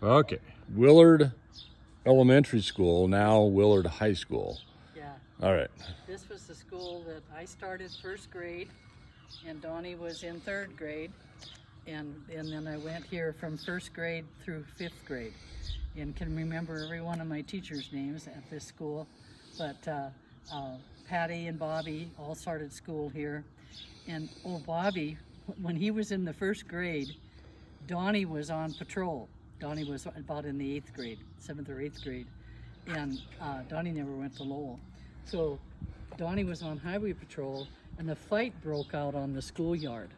Okay. Willard Elementary School, now Willard High School. Yeah. All right. This was the school that I started first grade, and Donnie was in third grade, and then I went here from first grade through fifth grade, and can remember every one of my teachers' names at this school. But Patty and Bobby all started school here, and Bobby, when he was in the first grade, Donnie was on patrol. Donnie was about in the 8th grade, 7th or 8th grade, and Donnie never went to Lowell. So Donnie was on highway patrol, and a fight broke out on the schoolyard.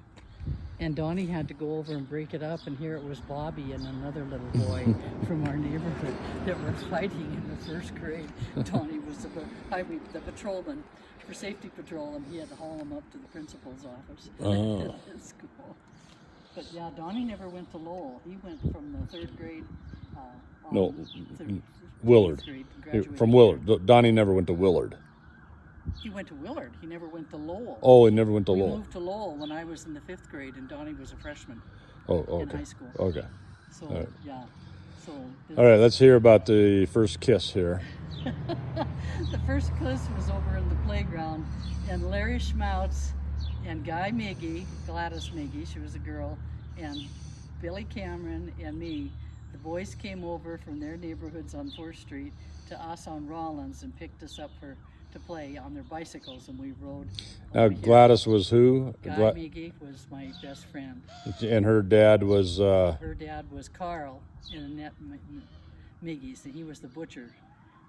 And Donnie had to go over and break it up, and here it was Bobby and another little boy from our neighborhood that were fighting in the first grade. Donnie was the patrolman for safety patrol, and he had to haul him up to the principal's office at school. But yeah, Donnie never went to Lowell. He went from the 3rd grade Willard. Grade, from Willard. Donnie never went to Willard. He went to Willard. He never went to Lowell. Oh, he never went to Lowell. We moved to Lowell when I was in the 5th grade, and Donnie was a freshman in high school. Okay. So, right. yeah. So. All right, let's hear about the first kiss here. The first kiss was over in the playground, and Larry Schmautz and Guy Miggy, Gladys Miggy, she was a girl, and Billy Cameron and me, the boys came over from their neighborhoods on 4th Street to us on Rollins and picked us up to play on their bicycles, and we rode. Now Gladys was who? Guy Miggy was my best friend. And her dad was? Her dad was Carl and Annette Miggy, so he was the butcher.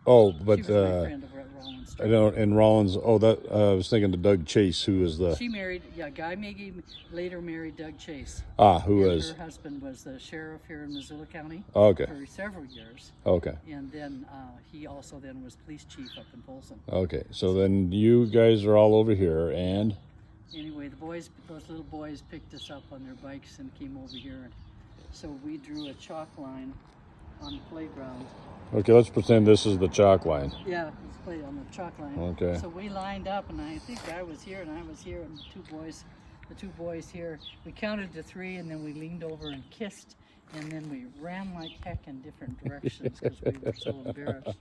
Oh, but she was my friend over at Rollins. I don't. In Rollins. Oh, that I was thinking of Doug Chase, who was the. She married. Yeah, Guy Miggy later married Doug Chase. Who was? Her husband was the sheriff here in Missoula County. Okay. For several years. Okay. And then he also then was police chief up in Folsom. Okay, so then you guys are all over here, and. Anyway, those little boys picked us up on their bikes and came over here, and so we drew a chalk line on the playground. Okay, let's pretend this is the chalk line. Yeah, let's play on the chalk line. Okay. So we lined up, and I think I was here, and I was here, and the two boys here. We counted to 3, and then we leaned over and kissed, and then we ran like heck in different directions because we were so embarrassed.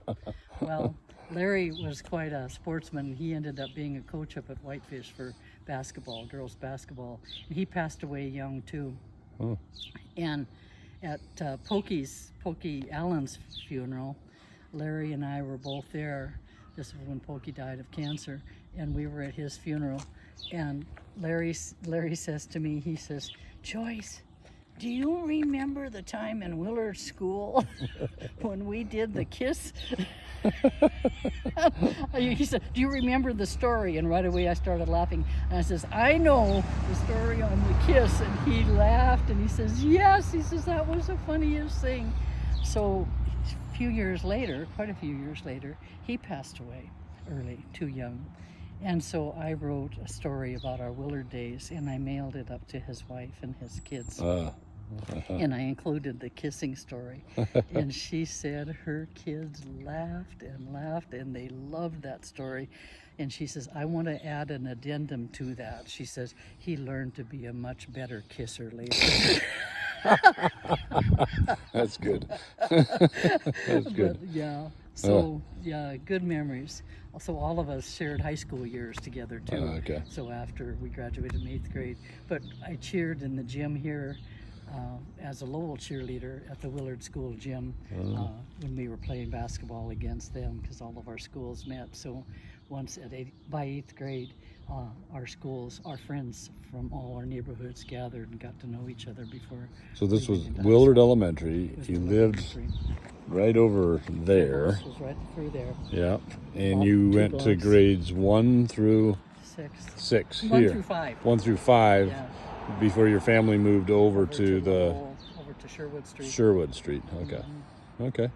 Well, Larry was quite a sportsman. He ended up being a coach up at Whitefish for basketball, girls basketball, and he passed away young too. Oh. And at Pokey Allen's funeral, Larry and I were both there. This was when Pokey died of cancer, and we were at his funeral. And Larry says to me, he says, "Joyce, do you remember the time in Willard School when we did the kiss?" He said, "Do you remember the story?" And right away I started laughing. And I says, "I know the story on the kiss." And he laughed and he says, "Yes." He says, "That was the funniest thing." So a few years later, quite a few years later, he passed away early, too young. And so I wrote a story about our Willard days, and I mailed it up to his wife and his kids. And I included the kissing story. And she said her kids laughed and laughed, and they loved that story. And she says, "I want to add an addendum to that." She says, "He learned to be a much better kisser later." That's good. That's good. But, yeah. So, yeah, good memories. So all of us shared high school years together, too. Okay. So after we graduated in 8th grade. But I cheered in the gym here as a Lowell cheerleader at the Willard School gym when we were playing basketball against them, because all of our schools met. So once by 8th grade, our friends from all our neighborhoods gathered and got to know each other before. So this was Willard Elementary. You lived right over there. This was right through there. Yeah, and you went to grades 1 through 6 here. 1 through 5. 1 through 5. Yeah. Before your family moved over to Sherwood Street. Sherwood Street. Okay. Okay.